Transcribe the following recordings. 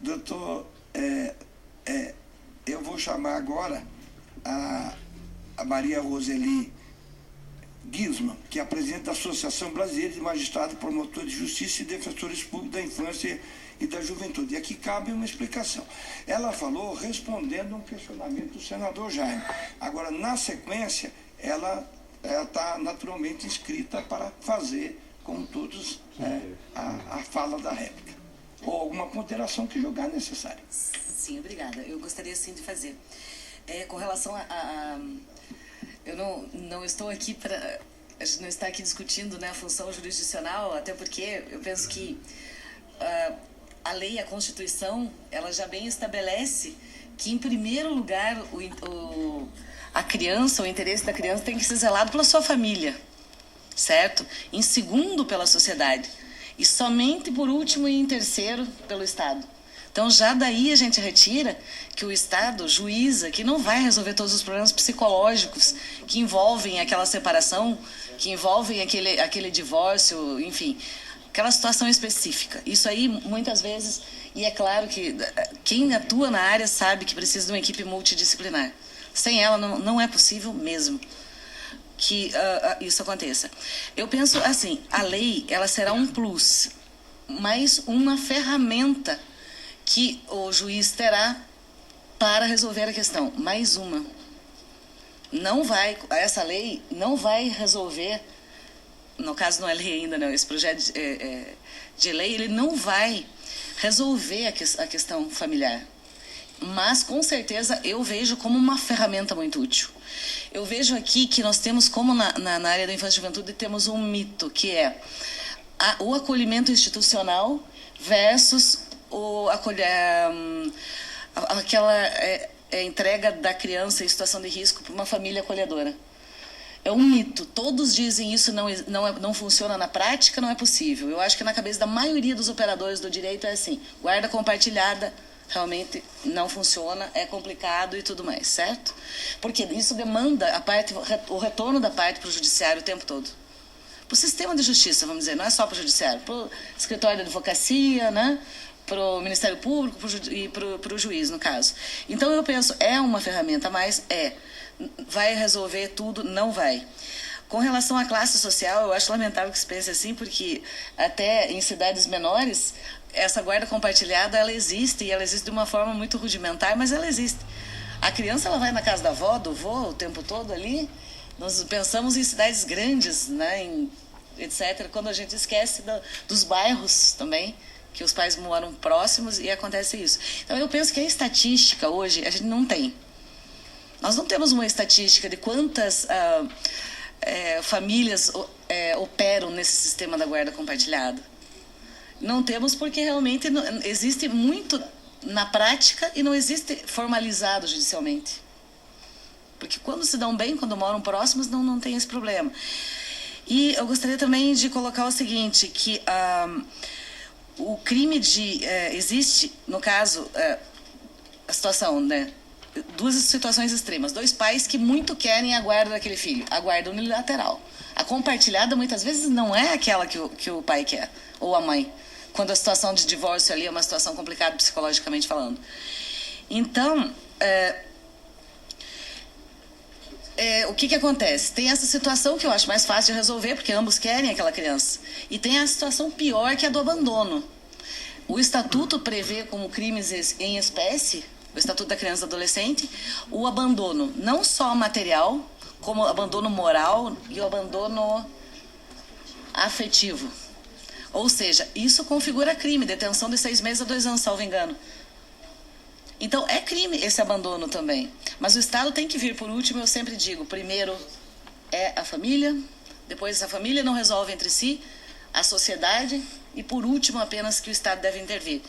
Doutor, eu vou chamar agora a Maria Roseli Guisman, que é a presidente da Associação Brasileira de Magistrados, Promotores de Justiça e Defensores Públicos da Infância e da Juventude. E aqui cabe uma explicação. Ela falou respondendo a um questionamento do senador Jaime. Agora, na sequência, ela está naturalmente inscrita para fazer, como todos, a fala da réplica. Ou alguma ponderação que julgar necessária. Sim, obrigada. Eu gostaria sim de fazer. Com relação eu não estou aqui para... A gente não está aqui discutindo, né, a função jurisdicional, até porque eu penso que a lei, a Constituição, ela já bem estabelece que, em primeiro lugar, a criança, o interesse da criança tem que ser zelado pela sua família, certo? Em segundo, pela sociedade. E somente, por último, e em terceiro, pelo Estado. Então, já daí a gente retira que o Estado juíza, que não vai resolver todos os problemas psicológicos que envolvem aquela separação, que envolvem aquele divórcio, enfim, aquela situação específica. Isso aí, muitas vezes, e é claro que quem atua na área sabe que precisa de uma equipe multidisciplinar. Sem ela, não é possível mesmo que isso aconteça. Eu penso assim, a lei, ela será um plus, mais uma ferramenta que o juiz terá para resolver a questão. Mais uma. Essa lei não vai resolver, no caso não é lei ainda, não, esse projeto de lei, ele não vai resolver a questão familiar. Mas, com certeza, eu vejo como uma ferramenta muito útil. Eu vejo aqui que nós temos, como na área da infância e juventude, temos um mito, que é o acolhimento institucional versus aquela entrega da criança em situação de risco para uma família acolhedora. É um mito. Todos dizem isso, não funciona na prática, não é possível. Eu acho que na cabeça da maioria dos operadores do direito é assim, guarda compartilhada realmente não funciona, é complicado e tudo mais, certo? Porque isso demanda o retorno da parte para o judiciário o tempo todo. Para o sistema de justiça, vamos dizer, não é só para o judiciário, para o escritório de advocacia, né? Para o Ministério Público e para o juiz, no caso. Então, eu penso, é uma ferramenta, mas vai resolver tudo? Não vai. Com relação à classe social, eu acho lamentável que se pense assim, porque até em cidades menores, essa guarda compartilhada, ela existe, e ela existe de uma forma muito rudimentar, mas ela existe. A criança, ela vai na casa da avó, do vô, o tempo todo ali. Nós pensamos em cidades grandes, né, etc., quando a gente esquece dos bairros também, que os pais moram próximos e acontece isso. Então, eu penso que a estatística hoje, a gente não tem. Nós não temos uma estatística de quantas famílias operam nesse sistema da guarda compartilhada. Não temos porque realmente existe muito na prática e não existe formalizado judicialmente. Porque quando se dão bem, quando moram próximos, não tem esse problema. E eu gostaria também de colocar o seguinte, que o crime existe, no caso, a situação, né? Duas situações extremas. Dois pais que muito querem a guarda daquele filho. A guarda unilateral. A compartilhada, muitas vezes, não é aquela que o pai quer, ou a mãe. Quando a situação de divórcio ali é uma situação complicada psicologicamente falando. Então, o que acontece? Tem essa situação que eu acho mais fácil de resolver, porque ambos querem aquela criança. E tem a situação pior, que é a do abandono. O Estatuto prevê como crimes em espécie, o Estatuto da Criança e do Adolescente, o abandono, não só material, como o abandono moral e o abandono afetivo. Ou seja, isso configura crime, detenção de 6 meses a 2 anos, salvo engano. Então, é crime esse abandono também. Mas o Estado tem que vir por último, eu sempre digo, primeiro é a família, depois a família não resolve entre si, a sociedade, e por último apenas que o Estado deve intervir.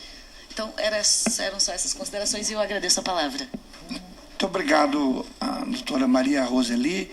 Então, eram só essas considerações e eu agradeço a palavra. Muito obrigado, a doutora Maria Roseli.